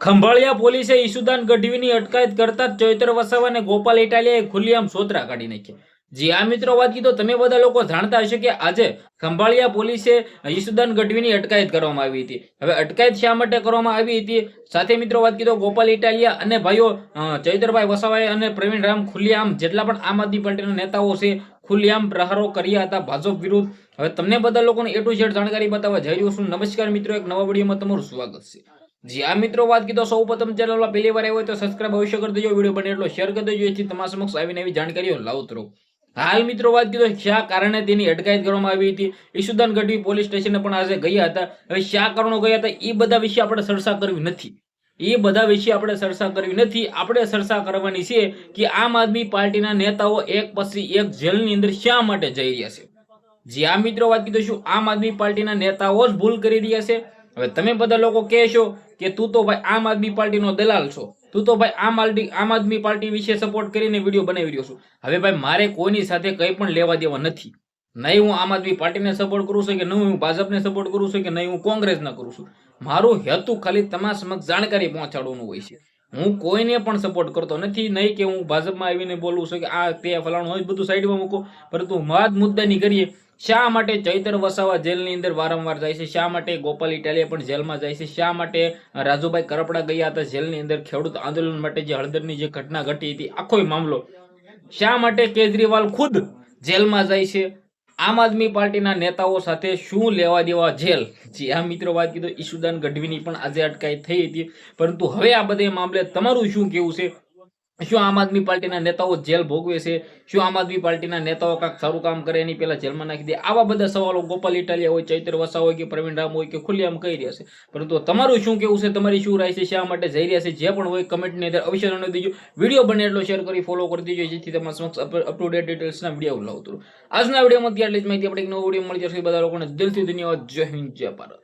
ખંભાળિયા પોલીસે ઈશુદાન ગઢવીની અટકાયત કરતા જ ચૈતર વસાવા અને ગોપાલ ઇટાલિયાએ ખુલ્લેઆમ સોતરા કાઢી નાખ્યા. જી આ મિત્રો વાત કીધો, તમે બધા લોકો જાણતા હશો કે આજે ખંભાળિયા પોલીસે ઈશુદાન ગઢવીની અટકાયત કરવામાં આવી હતી. હવે અટકાયત શા માટે કરવામાં આવી હતી, સાથે મિત્રો વાત કીધો ગોપાલ ઇટાલિયા અને ભાઈઓ ચૈતરભાઈ વસાવાએ અને પ્રવીણ રામ ખુલ્લેઆમ જેટલા પણ આમ આદમી પાર્ટીના નેતાઓ છે ખુલ્લેઆમ પ્રહારો કર્યા હતા ભાજપ વિરુદ્ધ. હવે તમને બધા લોકોને A to Z જાણકારી બતાવવા જઈ રહ્યો છું. નમસ્કાર મિત્રો, એક નવા વિડીયોમાં તમારું સ્વાગત છે. જી આ મિત્રો વાત કીધો, સૌ પ્રથમ ચેનલમાં પહેલી વાર આવ્યો હોય તો સબસ્ક્રાઇબ અવશ્ય કરી દેજો, વિડીયો બને એટલો શેર કરી દેજો, જેથી તમારા સમક્ષ આવીને એવી જાણકારીઓ લાવતો રહું. હાલ મિત્રો વાત કીધો શા કારણે તેની અટકાયત કરવામાં આવી હતી. ઈશુદાન ગઢવી પોલીસ સ્ટેશને પણ આજે ગયા હતા. હવે શા કારણો ગયા હતા એ બધા વિશે આપણે ચર્ચા કરવી નથી. આપણે ચર્ચા કરવાની છે કે આમ આદમી પાર્ટીના નેતાઓ એક પછી એક જેલની અંદર શા માટે જઈ રહ્યા છે. જી આ મિત્રો વાત કીધો, શું આમ આદમી પાર્ટીના નેતાઓ જ ભૂલ કરી રહ્યા છે? હવે તમે બધા લોકો કહેશો કે તું તો ભાઈ આમ આદમી પાર્ટીનો દલાલ છો, તું તો ભાઈ આમ આદમી પાર્ટી વિશે સપોર્ટ કરીને વિડીયો બનાવી રહ્યો છું. હવે ભાઈ મારે કોઈની સાથે કંઈ પણ લેવા દેવા નથી. નહીં હું આમ આદમી પાર્ટીને સપોર્ટ કરું છું કે નહીં હું ભાજપને સપોર્ટ કરું છું કે નહીં હું કોંગ્રેસને કરું છું. મારું હેતુ ખાલી તમારા સમક્ષ જાણકારી પહોંચાડવાનું હોય છે. હું કોઈને પણ સપોર્ટ કરતો નથી. નહીં કે હું ભાજપમાં આવીને બોલું છું કે આ તે ફલાણું હોય બધું સાઈડમાં મૂકો, પરંતુ વાત મુદ્દાની કરીએ. શા માટે ચૈતર વસાવા જેલની અંદર વારંવાર જાય છે? શા માટે ગોપાલ ઇટાલિયા પણ જેલમાં જાય છે? શા માટે રાજુભાઈ કરપડા ગયા હતા જેલની અંદર ખેડૂત આંદોલન માટે, જે હળદરની જે ઘટના ઘટી હતી આખો મામલો? શા માટે કેજરીવાલ ખુદ જેલમાં જાય છે? આમ આદમી પાર્ટીના નેતાઓ સાથે શું લેવા દેવા જેલ? જી આ મિત્રો વાત કીધો, ઈશુદાન ગઢવીની પણ આજે અટકાયત થઈ હતી, પરંતુ હવે આ બધે મામલે તમારું શું કેવું છે? શું આમ આદમી પાર્ટીના નેતાઓ જેલ ભોગવે છે? શું આમ આદમી પાર્ટીના નેતાઓ કાંઈક સારું કામ કરે એની પહેલા જેલમાં નાખી દે? આવા બધા સવાલો ગોપાલ ઇટાલિયા હોય, ચૈતર વસાવા હોય કે પ્રવીણ રામ હોય કે ખુલ્લેઆમ કહી રહ્યા છે, પરંતુ તમારું શું કેવું છે? તમારી શું રાય છે? શા માટે જઈ રહ્યા છે? જે પણ હોય કમેન્ટની અંદર અવશ્ય જણાવી દેજો. વિડીયો બને એટલો શેર કરી ફોલો કરી દેજો, જેથી તમારા સમક્ષ અપ ટુ ડેટ ડિટેલ્સના વિડીયો લાવતો રહું. આજના વિડીયોમાં આટલી જ માહિતી. આપણે એક નવો વિડીયો મળી જશે. બધા લોકોને દિલથી ધન્યવાદ. જય હિન્દ, જય ભારત.